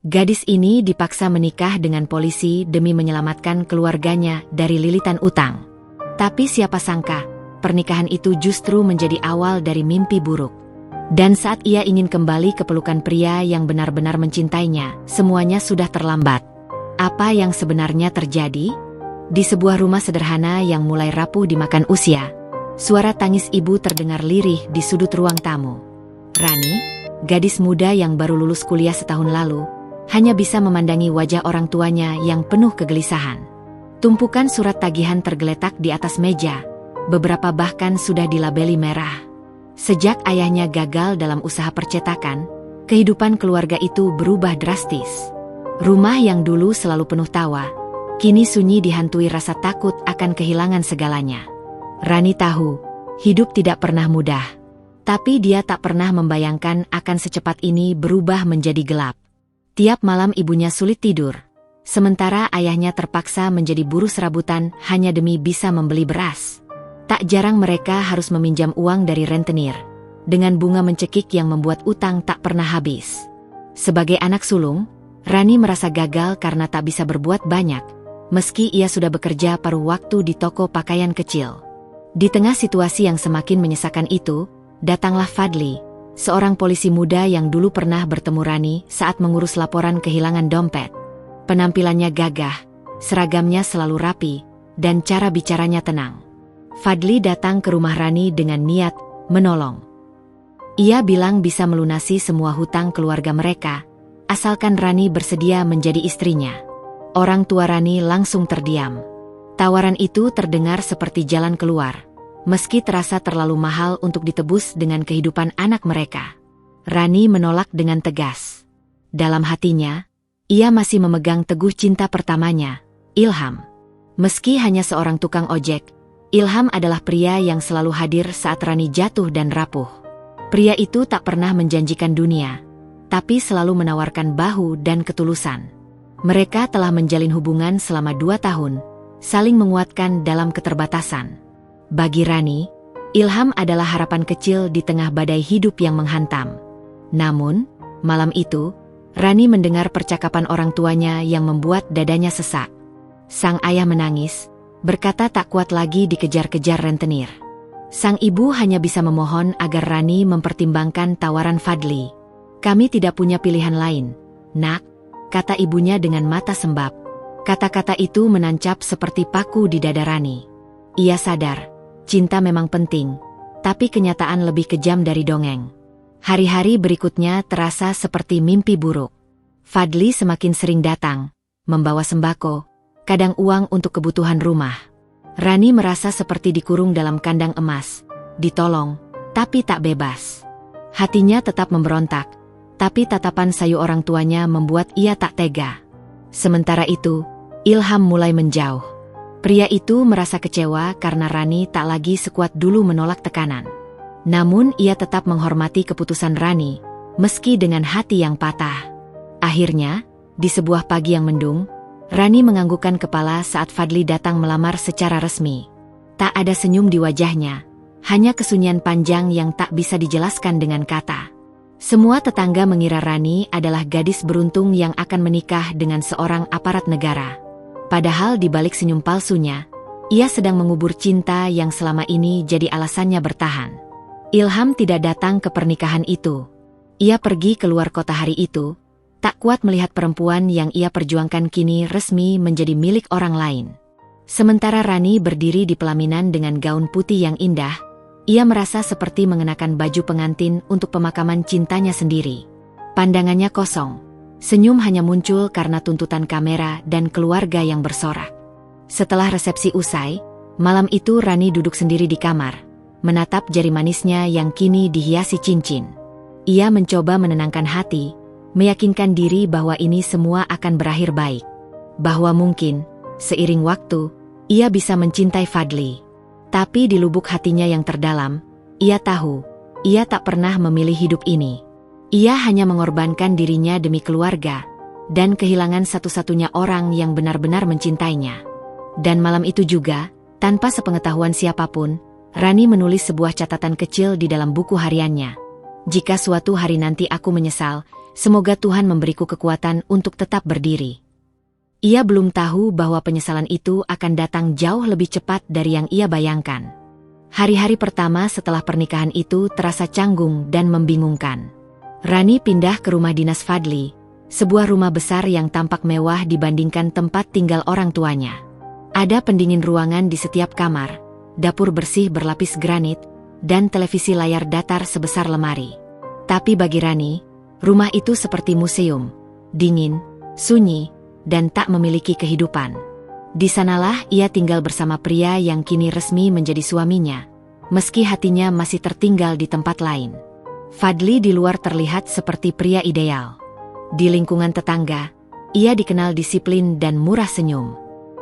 Gadis ini dipaksa menikah dengan polisi demi menyelamatkan keluarganya dari lilitan utang. Tapi siapa sangka, pernikahan itu justru menjadi awal dari mimpi buruk. Dan saat ia ingin kembali ke pelukan pria yang benar-benar mencintainya, semuanya sudah terlambat. Apa yang sebenarnya terjadi? Di sebuah rumah sederhana yang mulai rapuh dimakan usia, suara tangis ibu terdengar lirih di sudut ruang tamu. Rani, gadis muda yang baru lulus kuliah setahun lalu, hanya bisa memandangi wajah orang tuanya yang penuh kegelisahan. Tumpukan surat tagihan tergeletak di atas meja, beberapa bahkan sudah dilabeli merah. Sejak ayahnya gagal dalam usaha percetakan, kehidupan keluarga itu berubah drastis. Rumah yang dulu selalu penuh tawa, kini sunyi dihantui rasa takut akan kehilangan segalanya. Rani tahu, hidup tidak pernah mudah. Tapi dia tak pernah membayangkan akan secepat ini berubah menjadi gelap. Tiap malam ibunya sulit tidur, sementara ayahnya terpaksa menjadi buruh serabutan hanya demi bisa membeli beras. Tak jarang mereka harus meminjam uang dari rentenir, dengan bunga mencekik yang membuat utang tak pernah habis. Sebagai anak sulung, Rani merasa gagal karena tak bisa berbuat banyak, meski ia sudah bekerja paruh waktu di toko pakaian kecil. Di tengah situasi yang semakin menyesakan itu, datanglah Fadli, seorang polisi muda yang dulu pernah bertemu Rani saat mengurus laporan kehilangan dompet. Penampilannya gagah, seragamnya selalu rapi, dan cara bicaranya tenang. Fadli datang ke rumah Rani dengan niat menolong. Ia bilang bisa melunasi semua hutang keluarga mereka, asalkan Rani bersedia menjadi istrinya. Orang tua Rani langsung terdiam. Tawaran itu terdengar seperti jalan keluar, meski terasa terlalu mahal untuk ditebus dengan kehidupan anak mereka. Rani menolak dengan tegas. Dalam hatinya, ia masih memegang teguh cinta pertamanya, Ilham. Meski hanya seorang tukang ojek, Ilham adalah pria yang selalu hadir saat Rani jatuh dan rapuh. Pria itu tak pernah menjanjikan dunia, tapi selalu menawarkan bahu dan ketulusan. Mereka telah menjalin hubungan selama 2 tahun, saling menguatkan dalam keterbatasan. Bagi Rani, Ilham adalah harapan kecil di tengah badai hidup yang menghantam. Namun, malam itu, Rani mendengar percakapan orang tuanya yang membuat dadanya sesak. Sang ayah menangis, berkata tak kuat lagi dikejar-kejar rentenir. Sang ibu hanya bisa memohon agar Rani mempertimbangkan tawaran Fadli. "Kami tidak punya pilihan lain, Nak," kata ibunya dengan mata sembab. Kata-kata itu menancap seperti paku di dada Rani. Ia sadar, cinta memang penting, tapi kenyataan lebih kejam dari dongeng. Hari-hari berikutnya terasa seperti mimpi buruk. Fadli semakin sering datang, membawa sembako, kadang uang untuk kebutuhan rumah. Rani merasa seperti dikurung dalam kandang emas, ditolong, tapi tak bebas. Hatinya tetap memberontak, tapi tatapan sayu orang tuanya membuat ia tak tega. Sementara itu, Ilham mulai menjauh. Pria itu merasa kecewa karena Rani tak lagi sekuat dulu menolak tekanan. Namun ia tetap menghormati keputusan Rani, meski dengan hati yang patah. Akhirnya, di sebuah pagi yang mendung, Rani menganggukkan kepala saat Fadli datang melamar secara resmi. Tak ada senyum di wajahnya, hanya kesunyian panjang yang tak bisa dijelaskan dengan kata. Semua tetangga mengira Rani adalah gadis beruntung yang akan menikah dengan seorang aparat negara. Padahal di balik senyum palsunya, ia sedang mengubur cinta yang selama ini jadi alasannya bertahan. Ilham tidak datang ke pernikahan itu. Ia pergi keluar kota hari itu, tak kuat melihat perempuan yang ia perjuangkan kini resmi menjadi milik orang lain. Sementara Rani berdiri di pelaminan dengan gaun putih yang indah, ia merasa seperti mengenakan baju pengantin untuk pemakaman cintanya sendiri. Pandangannya kosong. Senyum hanya muncul karena tuntutan kamera dan keluarga yang bersorak. Setelah resepsi usai, malam itu Rani duduk sendiri di kamar, menatap jari manisnya yang kini dihiasi cincin. Ia mencoba menenangkan hati, meyakinkan diri bahwa ini semua akan berakhir baik. Bahwa mungkin, seiring waktu, ia bisa mencintai Fadli. Tapi di lubuk hatinya yang terdalam, ia tahu, ia tak pernah memilih hidup ini. Ia hanya mengorbankan dirinya demi keluarga, dan kehilangan satu-satunya orang yang benar-benar mencintainya. Dan malam itu juga, tanpa sepengetahuan siapapun, Rani menulis sebuah catatan kecil di dalam buku hariannya. "Jika suatu hari nanti aku menyesal, Semoga Tuhan memberiku kekuatan untuk tetap berdiri. Ia belum tahu bahwa penyesalan itu akan datang jauh lebih cepat dari yang ia bayangkan. Hari-hari pertama setelah pernikahan itu terasa canggung dan membingungkan. Rani pindah ke rumah dinas Fadli, sebuah rumah besar yang tampak mewah dibandingkan tempat tinggal orang tuanya. Ada pendingin ruangan di setiap kamar, dapur bersih berlapis granit, dan televisi layar datar sebesar lemari. Tapi bagi Rani, rumah itu seperti museum, dingin, sunyi, dan tak memiliki kehidupan. Di sanalah ia tinggal bersama pria yang kini resmi menjadi suaminya, meski hatinya masih tertinggal di tempat lain. Fadli di luar terlihat seperti pria ideal. Di lingkungan tetangga, ia dikenal disiplin dan murah senyum.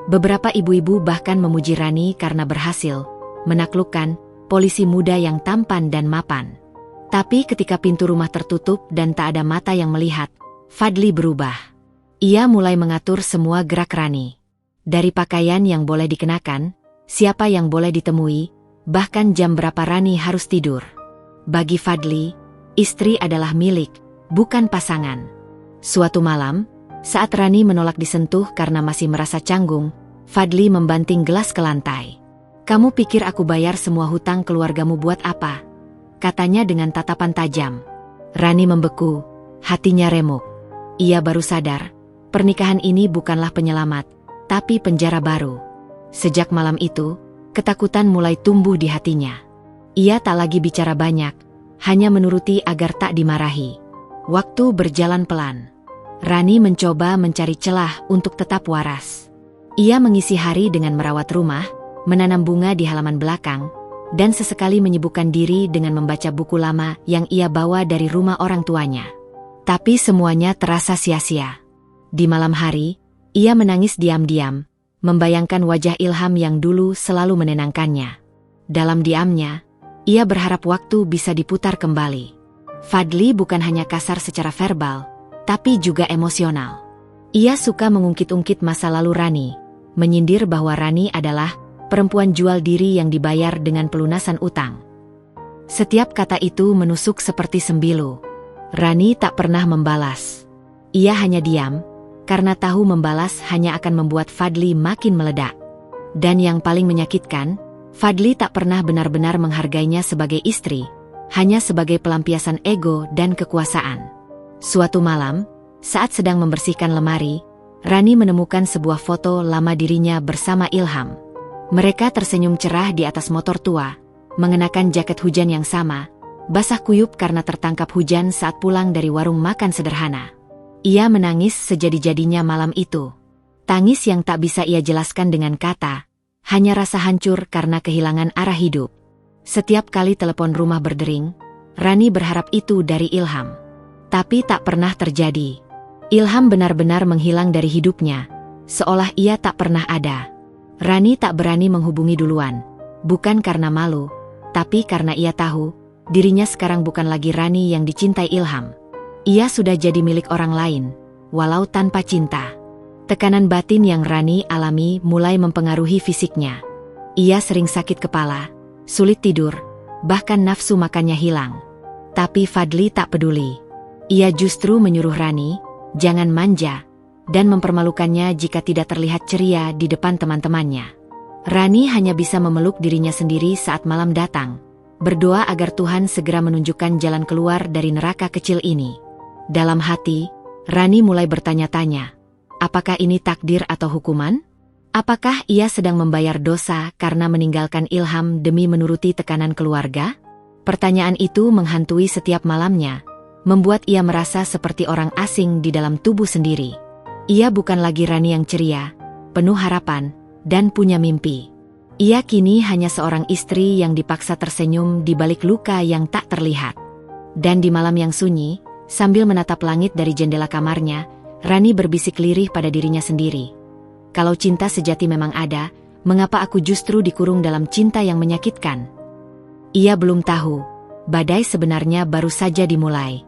Beberapa ibu-ibu bahkan memuji Rani karena berhasil menaklukkan polisi muda yang tampan dan mapan. Tapi ketika pintu rumah tertutup dan tak ada mata yang melihat, Fadli berubah. Ia mulai mengatur semua gerak Rani. Dari pakaian yang boleh dikenakan, siapa yang boleh ditemui, bahkan jam berapa Rani harus tidur. Bagi Fadli, istri adalah milik, bukan pasangan. Suatu malam, saat Rani menolak disentuh karena masih merasa canggung, Fadli membanting gelas ke lantai. "Kamu pikir aku bayar semua hutang keluargamu buat apa?" katanya dengan tatapan tajam. Rani membeku, hatinya remuk. Ia baru sadar, pernikahan ini bukanlah penyelamat, tapi penjara baru. Sejak malam itu, ketakutan mulai tumbuh di hatinya. Ia tak lagi bicara banyak, hanya menuruti agar tak dimarahi. Waktu berjalan pelan. Rani mencoba mencari celah untuk tetap waras. Ia mengisi hari dengan merawat rumah, menanam bunga di halaman belakang, dan sesekali menyibukkan diri dengan membaca buku lama yang ia bawa dari rumah orang tuanya. Tapi semuanya terasa sia-sia. Di malam hari, ia menangis diam-diam, membayangkan wajah Ilham yang dulu selalu menenangkannya. Dalam diamnya, ia berharap waktu bisa diputar kembali. Fadli bukan hanya kasar secara verbal, tapi juga emosional. Ia suka mengungkit-ungkit masa lalu Rani, menyindir bahwa Rani adalah perempuan jual diri yang dibayar dengan pelunasan utang. Setiap kata itu menusuk seperti sembilu. Rani tak pernah membalas. Ia hanya diam, karena tahu membalas hanya akan membuat Fadli makin meledak. Dan yang paling menyakitkan, Fadli tak pernah benar-benar menghargainya sebagai istri, hanya sebagai pelampiasan ego dan kekuasaan. Suatu malam, saat sedang membersihkan lemari, Rani menemukan sebuah foto lama dirinya bersama Ilham. Mereka tersenyum cerah di atas motor tua, mengenakan jaket hujan yang sama, basah kuyup karena tertangkap hujan saat pulang dari warung makan sederhana. Ia menangis sejadi-jadinya malam itu. Tangis yang tak bisa ia jelaskan dengan kata, hanya rasa hancur karena kehilangan arah hidup. Setiap kali telepon rumah berdering, Rani berharap itu dari Ilham. Tapi tak pernah terjadi. Ilham benar-benar menghilang dari hidupnya, seolah ia tak pernah ada. Rani tak berani menghubungi duluan, bukan karena malu, tapi karena ia tahu, dirinya sekarang bukan lagi Rani yang dicintai Ilham. Ia sudah jadi milik orang lain, walau tanpa cinta. Tekanan batin yang Rani alami mulai mempengaruhi fisiknya. Ia sering sakit kepala, sulit tidur, bahkan nafsu makannya hilang. Tapi Fadli tak peduli. Ia justru menyuruh Rani, jangan manja, dan mempermalukannya jika tidak terlihat ceria di depan teman-temannya. Rani hanya bisa memeluk dirinya sendiri saat malam datang, berdoa agar Tuhan segera menunjukkan jalan keluar dari neraka kecil ini. Dalam hati, Rani mulai bertanya-tanya, apakah ini takdir atau hukuman? Apakah ia sedang membayar dosa karena meninggalkan Ilham demi menuruti tekanan keluarga? Pertanyaan itu menghantui setiap malamnya, membuat ia merasa seperti orang asing di dalam tubuh sendiri. Ia bukan lagi Rani yang ceria, penuh harapan, dan punya mimpi. Ia kini hanya seorang istri yang dipaksa tersenyum di balik luka yang tak terlihat. Dan di malam yang sunyi, sambil menatap langit dari jendela kamarnya, Rani berbisik lirih pada dirinya sendiri. Kalau cinta sejati memang ada, mengapa aku justru dikurung dalam cinta yang menyakitkan? Ia belum tahu, badai sebenarnya baru saja dimulai.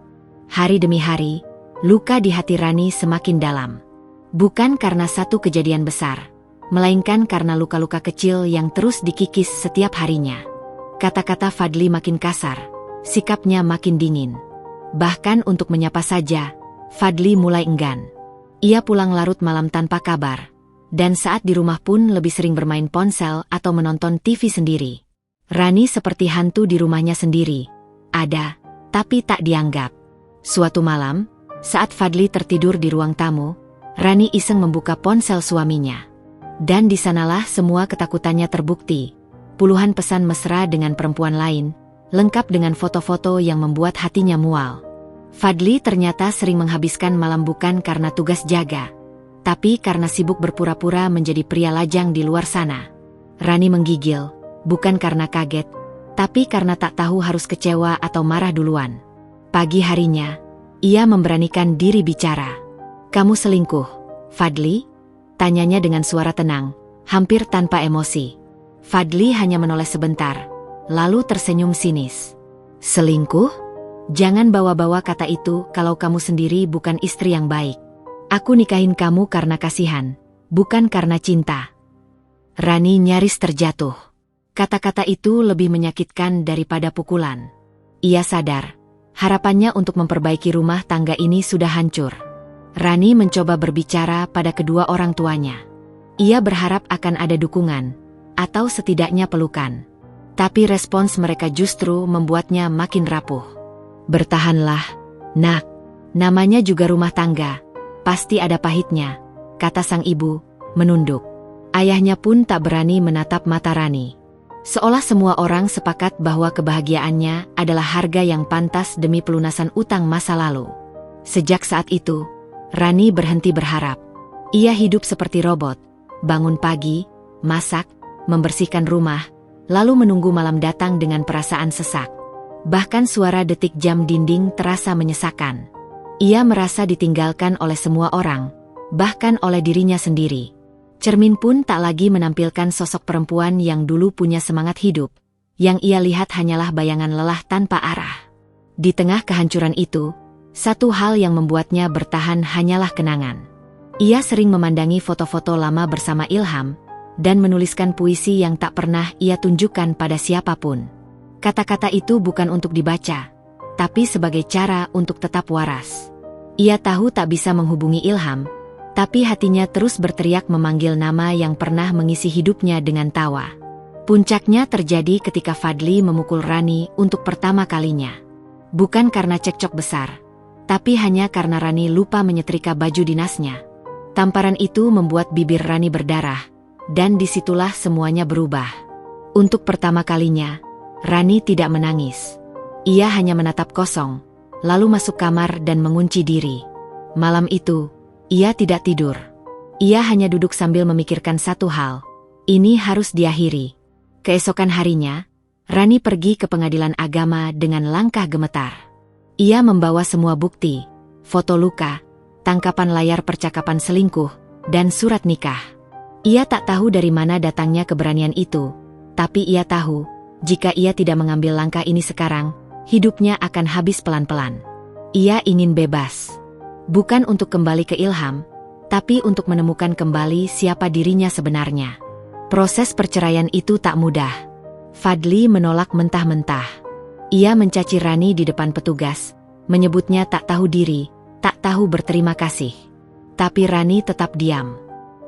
Hari demi hari, luka di hati Rani semakin dalam. Bukan karena satu kejadian besar, melainkan karena luka-luka kecil yang terus dikikis setiap harinya. Kata-kata Fadli makin kasar, sikapnya makin dingin. Bahkan untuk menyapa saja, Fadli mulai enggan. Ia pulang larut malam tanpa kabar. Dan saat di rumah pun lebih sering bermain ponsel atau menonton TV sendiri. Rani seperti hantu di rumahnya sendiri. Ada, tapi tak dianggap. Suatu malam, saat Fadli tertidur di ruang tamu, Rani iseng membuka ponsel suaminya. Dan di sanalah semua ketakutannya terbukti. Puluhan pesan mesra dengan perempuan lain, lengkap dengan foto-foto yang membuat hatinya mual. Fadli ternyata sering menghabiskan malam bukan karena tugas jaga, tapi karena sibuk berpura-pura menjadi pria lajang di luar sana. Rani menggigil, bukan karena kaget, tapi karena tak tahu harus kecewa atau marah duluan. Pagi harinya, ia memberanikan diri bicara. "Kamu selingkuh, Fadli?" Tanyanya dengan suara tenang, hampir tanpa emosi. Fadli hanya menoleh sebentar, lalu tersenyum sinis. "Selingkuh? Jangan bawa-bawa kata itu kalau kamu sendiri bukan istri yang baik. Aku nikahin kamu karena kasihan, bukan karena cinta." Rani nyaris terjatuh. Kata-kata itu lebih menyakitkan daripada pukulan. Ia sadar, harapannya untuk memperbaiki rumah tangga ini sudah hancur. Rani mencoba berbicara pada kedua orang tuanya. Ia berharap akan ada dukungan, atau setidaknya pelukan. Tapi respons mereka justru membuatnya makin rapuh. "Bertahanlah, nak. Namanya juga rumah tangga. Pasti ada pahitnya," kata sang ibu, menunduk. Ayahnya pun tak berani menatap mata Rani. Seolah semua orang sepakat bahwa kebahagiaannya adalah harga yang pantas demi pelunasan utang masa lalu. Sejak saat itu, Rani berhenti berharap. Ia hidup seperti robot, bangun pagi, masak, membersihkan rumah, lalu menunggu malam datang dengan perasaan sesak. Bahkan suara detik jam dinding terasa menyesakan. Ia merasa ditinggalkan oleh semua orang, bahkan oleh dirinya sendiri. Cermin pun tak lagi menampilkan sosok perempuan yang dulu punya semangat hidup. Yang ia lihat hanyalah bayangan lelah tanpa arah. Di tengah kehancuran itu, satu hal yang membuatnya bertahan hanyalah kenangan. Ia sering memandangi foto-foto lama bersama Ilham, dan menuliskan puisi yang tak pernah ia tunjukkan pada siapapun. Kata-kata itu bukan untuk dibaca, tapi sebagai cara untuk tetap waras. Ia tahu tak bisa menghubungi Ilham, tapi hatinya terus berteriak memanggil nama yang pernah mengisi hidupnya dengan tawa. Puncaknya terjadi ketika Fadli memukul Rani untuk pertama kalinya. Bukan karena cekcok besar, tapi hanya karena Rani lupa menyetrika baju dinasnya. Tamparan itu membuat bibir Rani berdarah, dan disitulah semuanya berubah. Untuk pertama kalinya, Rani tidak menangis. Ia hanya menatap kosong, lalu masuk kamar dan mengunci diri. Malam itu, ia tidak tidur. Ia hanya duduk sambil memikirkan satu hal. Ini harus diakhiri. Keesokan harinya, Rani pergi ke pengadilan agama dengan langkah gemetar. Ia membawa semua bukti, foto luka, tangkapan layar percakapan selingkuh, dan surat nikah. Ia tak tahu dari mana datangnya keberanian itu, tapi ia tahu, jika ia tidak mengambil langkah ini sekarang, hidupnya akan habis pelan-pelan. Ia ingin bebas. Bukan untuk kembali ke Ilham, tapi untuk menemukan kembali siapa dirinya sebenarnya. Proses perceraian itu tak mudah. Fadli menolak mentah-mentah. Ia mencaci Rani di depan petugas, menyebutnya tak tahu diri, tak tahu berterima kasih. Tapi Rani tetap diam.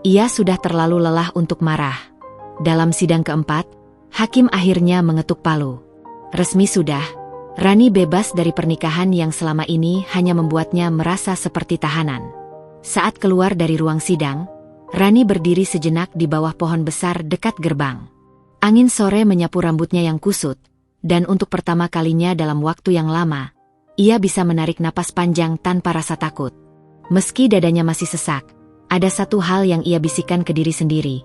Ia sudah terlalu lelah untuk marah. Dalam sidang keempat, hakim akhirnya mengetuk palu. Resmi sudah, Rani bebas dari pernikahan yang selama ini hanya membuatnya merasa seperti tahanan. Saat keluar dari ruang sidang, Rani berdiri sejenak di bawah pohon besar dekat gerbang. Angin sore menyapu rambutnya yang kusut, dan untuk pertama kalinya dalam waktu yang lama, ia bisa menarik napas panjang tanpa rasa takut. Meski dadanya masih sesak, ada satu hal yang ia bisikan ke diri sendiri.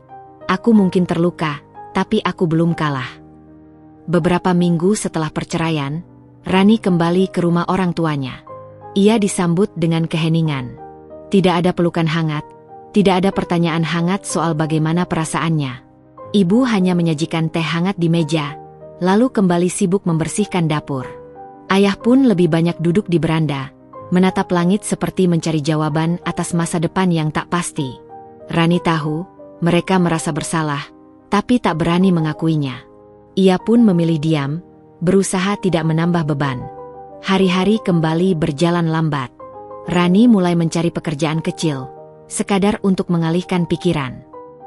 "Aku mungkin terluka, tapi aku belum kalah." Beberapa minggu setelah perceraian, Rani kembali ke rumah orang tuanya. Ia disambut dengan keheningan. Tidak ada pelukan hangat, tidak ada pertanyaan hangat soal bagaimana perasaannya. Ibu hanya menyajikan teh hangat di meja, lalu kembali sibuk membersihkan dapur. Ayah pun lebih banyak duduk di beranda, menatap langit seperti mencari jawaban atas masa depan yang tak pasti. Rani tahu, mereka merasa bersalah, tapi tak berani mengakuinya. Ia pun memilih diam, berusaha tidak menambah beban. Hari-hari kembali berjalan lambat. Rani mulai mencari pekerjaan kecil, sekadar untuk mengalihkan pikiran.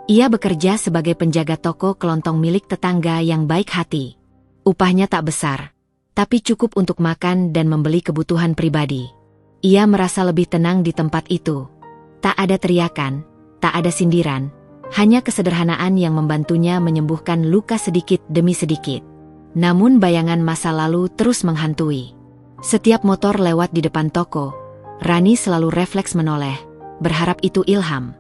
Ia bekerja sebagai penjaga toko kelontong milik tetangga yang baik hati. Upahnya tak besar, tapi cukup untuk makan dan membeli kebutuhan pribadi. Ia merasa lebih tenang di tempat itu. Tak ada teriakan, tak ada sindiran, hanya kesederhanaan yang membantunya menyembuhkan luka sedikit demi sedikit. Namun bayangan masa lalu terus menghantui. Setiap motor lewat di depan toko, Rani selalu refleks menoleh, berharap itu ilham.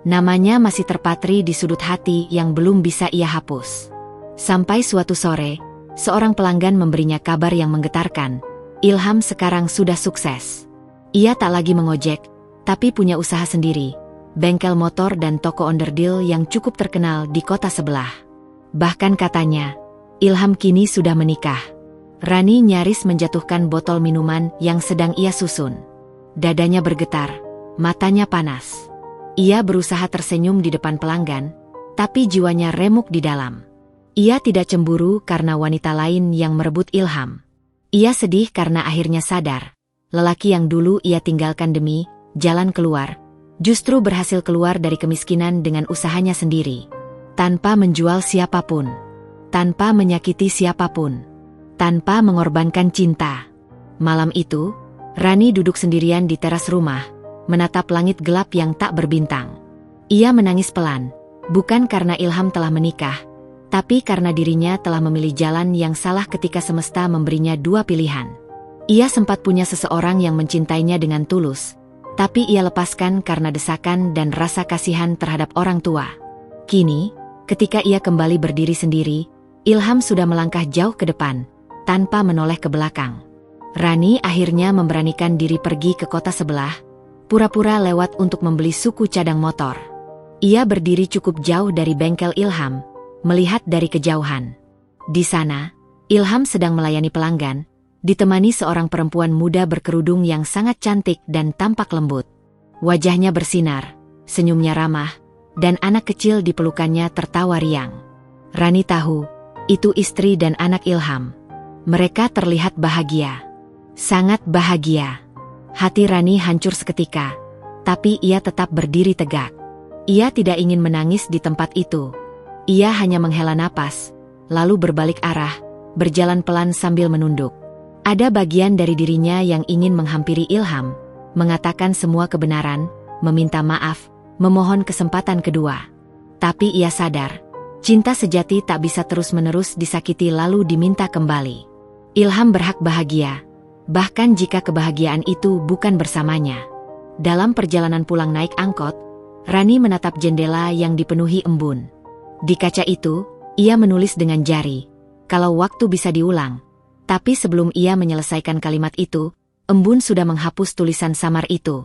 Namanya masih terpatri di sudut hati yang belum bisa ia hapus. Sampai suatu sore, seorang pelanggan memberinya kabar yang menggetarkan. Ilham sekarang sudah sukses. Ia tak lagi mengojek, tapi punya usaha sendiri, bengkel motor dan toko onderdil yang cukup terkenal di kota sebelah. Bahkan katanya, Ilham kini sudah menikah. Rani nyaris menjatuhkan botol minuman yang sedang ia susun. Dadanya bergetar, matanya panas. Ia berusaha tersenyum di depan pelanggan, tapi jiwanya remuk di dalam. Ia tidak cemburu karena wanita lain yang merebut Ilham. Ia sedih karena akhirnya sadar, lelaki yang dulu ia tinggalkan demi jalan keluar, justru berhasil keluar dari kemiskinan dengan usahanya sendiri. Tanpa menjual siapapun, tanpa menyakiti siapapun, tanpa mengorbankan cinta. Malam itu, Rani duduk sendirian di teras rumah, menatap langit gelap yang tak berbintang. Ia menangis pelan, bukan karena Ilham telah menikah, tapi karena dirinya telah memilih jalan yang salah ketika semesta memberinya dua pilihan. Ia sempat punya seseorang yang mencintainya dengan tulus, tapi ia lepaskan karena desakan dan rasa kasihan terhadap orang tua. Kini, ketika ia kembali berdiri sendiri, Ilham sudah melangkah jauh ke depan, tanpa menoleh ke belakang. Rani akhirnya memberanikan diri pergi ke kota sebelah, pura-pura lewat untuk membeli suku cadang motor. Ia berdiri cukup jauh dari bengkel Ilham, melihat dari kejauhan. Di sana, Ilham sedang melayani pelanggan, ditemani seorang perempuan muda berkerudung yang sangat cantik dan tampak lembut. Wajahnya bersinar, senyumnya ramah, dan anak kecil di pelukannya tertawa riang. Rani tahu, itu istri dan anak Ilham. Mereka terlihat bahagia. Sangat bahagia. Hati Rani hancur seketika, tapi ia tetap berdiri tegak. Ia tidak ingin menangis di tempat itu. Ia hanya menghela napas, lalu berbalik arah, berjalan pelan sambil menunduk. Ada bagian dari dirinya yang ingin menghampiri Ilham, mengatakan semua kebenaran, meminta maaf, memohon kesempatan kedua. Tapi ia sadar, cinta sejati tak bisa terus-menerus disakiti lalu diminta kembali. Ilham berhak bahagia, bahkan jika kebahagiaan itu bukan bersamanya. Dalam perjalanan pulang naik angkot, Rani menatap jendela yang dipenuhi embun. Di kaca itu, ia menulis dengan jari, kalau waktu bisa diulang. Tapi sebelum ia menyelesaikan kalimat itu, embun sudah menghapus tulisan samar itu.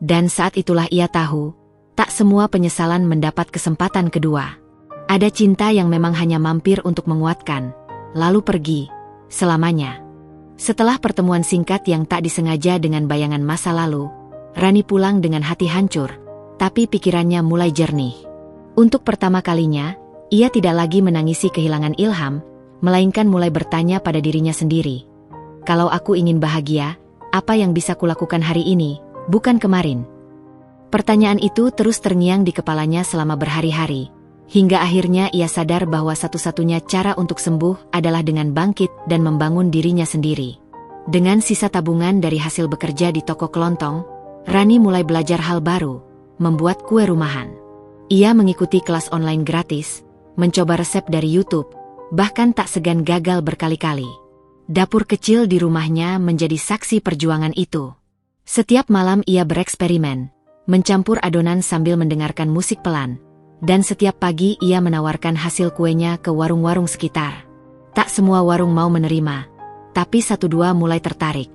Dan saat itulah ia tahu, tak semua penyesalan mendapat kesempatan kedua. Ada cinta yang memang hanya mampir untuk menguatkan, lalu pergi, selamanya. Setelah pertemuan singkat yang tak disengaja dengan bayangan masa lalu, Rani pulang dengan hati hancur, tapi pikirannya mulai jernih. Untuk pertama kalinya, ia tidak lagi menangisi kehilangan Ilham, melainkan mulai bertanya pada dirinya sendiri. Kalau aku ingin bahagia, apa yang bisa kulakukan hari ini, bukan kemarin? Pertanyaan itu terus terngiang di kepalanya selama berhari-hari, hingga akhirnya ia sadar bahwa satu-satunya cara untuk sembuh adalah dengan bangkit dan membangun dirinya sendiri. Dengan sisa tabungan dari hasil bekerja di toko kelontong, Rani mulai belajar hal baru, membuat kue rumahan. Ia mengikuti kelas online gratis, mencoba resep dari YouTube, bahkan tak segan gagal berkali-kali. Dapur kecil di rumahnya menjadi saksi perjuangan itu. Setiap malam ia bereksperimen, mencampur adonan sambil mendengarkan musik pelan. Dan setiap pagi ia menawarkan hasil kuenya ke warung-warung sekitar. Tak semua warung mau menerima, tapi satu dua mulai tertarik.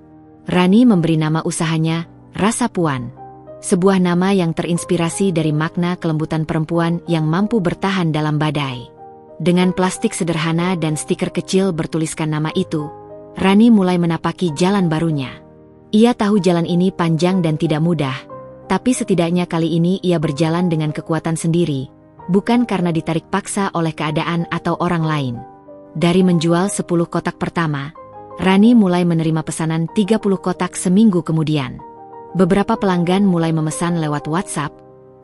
Rani memberi nama usahanya, Rasa Puan. Sebuah nama yang terinspirasi dari makna kelembutan perempuan yang mampu bertahan dalam badai. Dengan plastik sederhana dan stiker kecil bertuliskan nama itu, Rani mulai menapaki jalan barunya. Ia tahu jalan ini panjang dan tidak mudah, tapi setidaknya kali ini ia berjalan dengan kekuatan sendiri, bukan karena ditarik paksa oleh keadaan atau orang lain. Dari menjual 10 kotak pertama, Rani mulai menerima pesanan 30 kotak seminggu kemudian. Beberapa pelanggan mulai memesan lewat WhatsApp,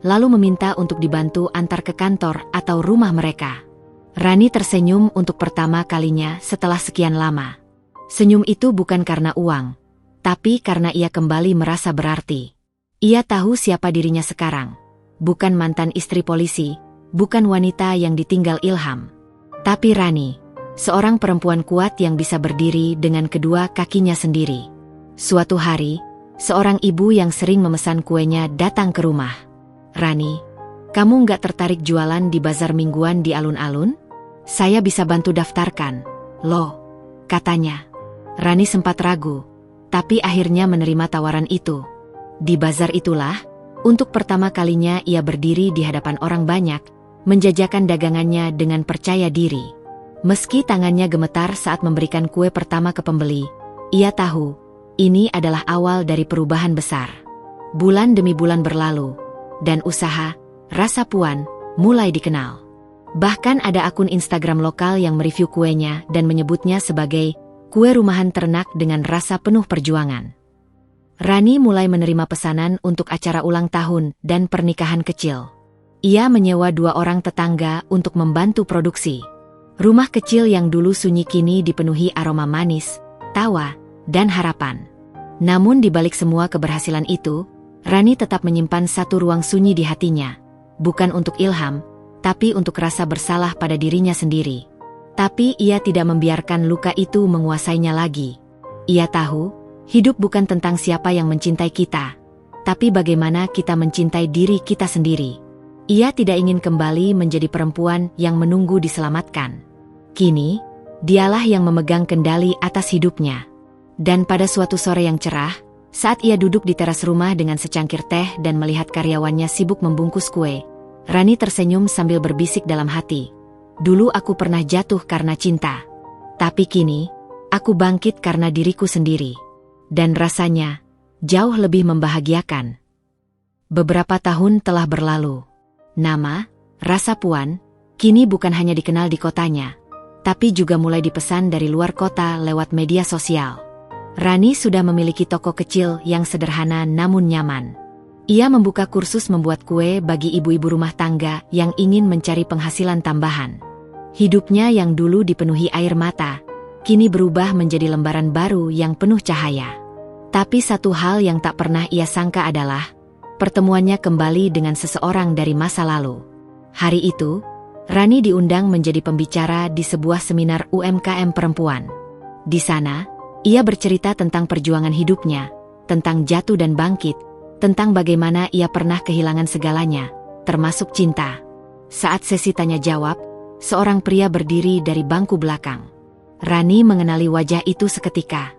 lalu meminta untuk dibantu antar ke kantor atau rumah mereka. Rani tersenyum untuk pertama kalinya setelah sekian lama. Senyum itu bukan karena uang, tapi karena ia kembali merasa berarti. Ia tahu siapa dirinya sekarang. Bukan mantan istri polisi, bukan wanita yang ditinggal Ilham. Tapi Rani, seorang perempuan kuat yang bisa berdiri dengan kedua kakinya sendiri. Suatu hari, seorang ibu yang sering memesan kuenya datang ke rumah. "Rani, kamu nggak tertarik jualan di bazar mingguan di alun-alun? Saya bisa bantu daftarkan." "Loh," katanya. Rani sempat ragu, tapi akhirnya menerima tawaran itu. Di bazar itulah, untuk pertama kalinya ia berdiri di hadapan orang banyak, menjajakan dagangannya dengan percaya diri. Meski tangannya gemetar saat memberikan kue pertama ke pembeli, ia tahu, ini adalah awal dari perubahan besar. Bulan demi bulan berlalu, dan usaha, Rasa Puan, mulai dikenal. Bahkan ada akun Instagram lokal yang mereview kuenya dan menyebutnya sebagai kue rumahan ternak dengan rasa penuh perjuangan. Rani mulai menerima pesanan untuk acara ulang tahun dan pernikahan kecil. Ia menyewa 2 orang tetangga untuk membantu produksi. Rumah kecil yang dulu sunyi kini dipenuhi aroma manis, tawa, dan harapan. Namun di balik semua keberhasilan itu, Rani tetap menyimpan satu ruang sunyi di hatinya. Bukan untuk Ilham, tapi untuk rasa bersalah pada dirinya sendiri. Tapi ia tidak membiarkan luka itu menguasainya lagi. Ia tahu, hidup bukan tentang siapa yang mencintai kita, tapi bagaimana kita mencintai diri kita sendiri. Ia tidak ingin kembali menjadi perempuan yang menunggu diselamatkan. Kini, dialah yang memegang kendali atas hidupnya. Dan pada suatu sore yang cerah, saat ia duduk di teras rumah dengan secangkir teh dan melihat karyawannya sibuk membungkus kue, Rani tersenyum sambil berbisik dalam hati. "Dulu aku pernah jatuh karena cinta. Tapi kini, aku bangkit karena diriku sendiri. Dan rasanya, jauh lebih membahagiakan." Beberapa tahun telah berlalu. Nama, Rasa Puan, kini bukan hanya dikenal di kotanya, tapi juga mulai dipesan dari luar kota lewat media sosial. Rani sudah memiliki toko kecil yang sederhana namun nyaman. Ia membuka kursus membuat kue bagi ibu-ibu rumah tangga yang ingin mencari penghasilan tambahan. Hidupnya yang dulu dipenuhi air mata, kini berubah menjadi lembaran baru yang penuh cahaya. Tapi satu hal yang tak pernah ia sangka adalah pertemuannya kembali dengan seseorang dari masa lalu. Hari itu, Rani diundang menjadi pembicara di sebuah seminar UMKM perempuan. Di sana, ia bercerita tentang perjuangan hidupnya, tentang jatuh dan bangkit, tentang bagaimana ia pernah kehilangan segalanya, termasuk cinta. Saat sesi tanya jawab, seorang pria berdiri dari bangku belakang. Rani mengenali wajah itu seketika.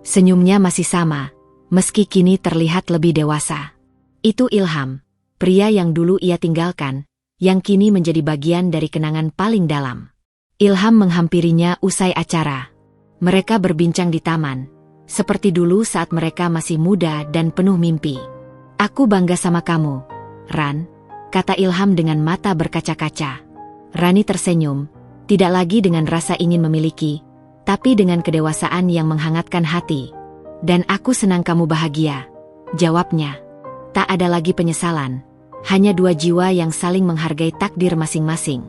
Senyumnya masih sama, meski kini terlihat lebih dewasa. Itu Ilham, pria yang dulu ia tinggalkan, yang kini menjadi bagian dari kenangan paling dalam. Ilham menghampirinya usai acara. Mereka berbincang di taman, seperti dulu saat mereka masih muda dan penuh mimpi. "Aku bangga sama kamu, Ran," kata Ilham dengan mata berkaca-kaca. Rani tersenyum, tidak lagi dengan rasa ingin memiliki, tapi dengan kedewasaan yang menghangatkan hati. "Dan aku senang kamu bahagia," jawabnya. Tak ada lagi penyesalan, hanya 2 jiwa yang saling menghargai takdir masing-masing.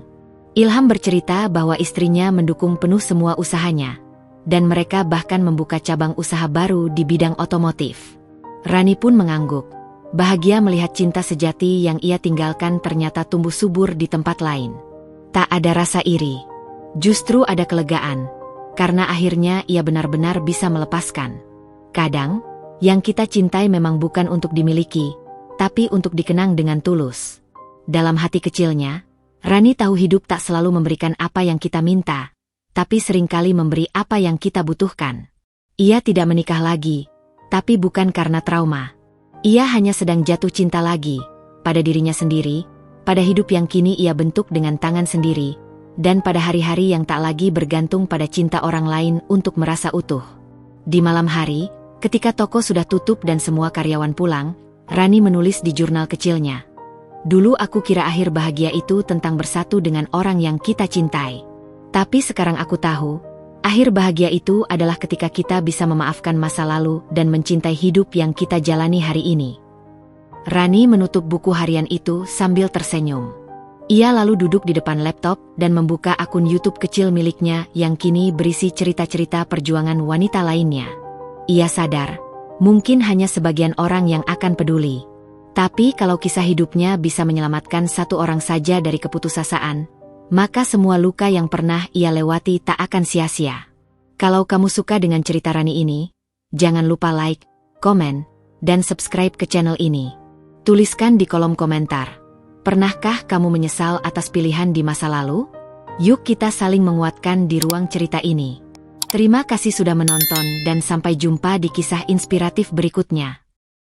Ilham bercerita bahwa istrinya mendukung penuh semua usahanya, dan mereka bahkan membuka cabang usaha baru di bidang otomotif. Rani pun mengangguk, bahagia melihat cinta sejati yang ia tinggalkan ternyata tumbuh subur di tempat lain. Tak ada rasa iri, justru ada kelegaan, karena akhirnya ia benar-benar bisa melepaskan. Kadang, yang kita cintai memang bukan untuk dimiliki, tapi untuk dikenang dengan tulus. Dalam hati kecilnya, Rani tahu hidup tak selalu memberikan apa yang kita minta, tapi seringkali memberi apa yang kita butuhkan. Ia tidak menikah lagi, tapi bukan karena trauma. Ia hanya sedang jatuh cinta lagi, pada dirinya sendiri, pada hidup yang kini ia bentuk dengan tangan sendiri, dan pada hari-hari yang tak lagi bergantung pada cinta orang lain untuk merasa utuh. Di malam hari, ketika toko sudah tutup dan semua karyawan pulang, Rani menulis di jurnal kecilnya. "Dulu aku kira akhir bahagia itu tentang bersatu dengan orang yang kita cintai. Tapi sekarang aku tahu, Akhir bahagia itu adalah ketika kita bisa memaafkan masa lalu dan mencintai hidup yang kita jalani hari ini. Rani menutup buku harian itu sambil tersenyum. Ia lalu duduk di depan laptop dan membuka akun YouTube kecil miliknya yang kini berisi cerita-cerita perjuangan wanita lainnya. Ia sadar, mungkin hanya sebagian orang yang akan peduli. Tapi kalau kisah hidupnya bisa menyelamatkan satu orang saja dari keputusasaan, maka semua luka yang pernah ia lewati tak akan sia-sia. Kalau kamu suka dengan cerita Rani ini, jangan lupa like, komen, dan subscribe ke channel ini. Tuliskan di kolom komentar, pernahkah kamu menyesal atas pilihan di masa lalu? Yuk kita saling menguatkan di ruang cerita ini. Terima kasih sudah menonton dan sampai jumpa di kisah inspiratif berikutnya.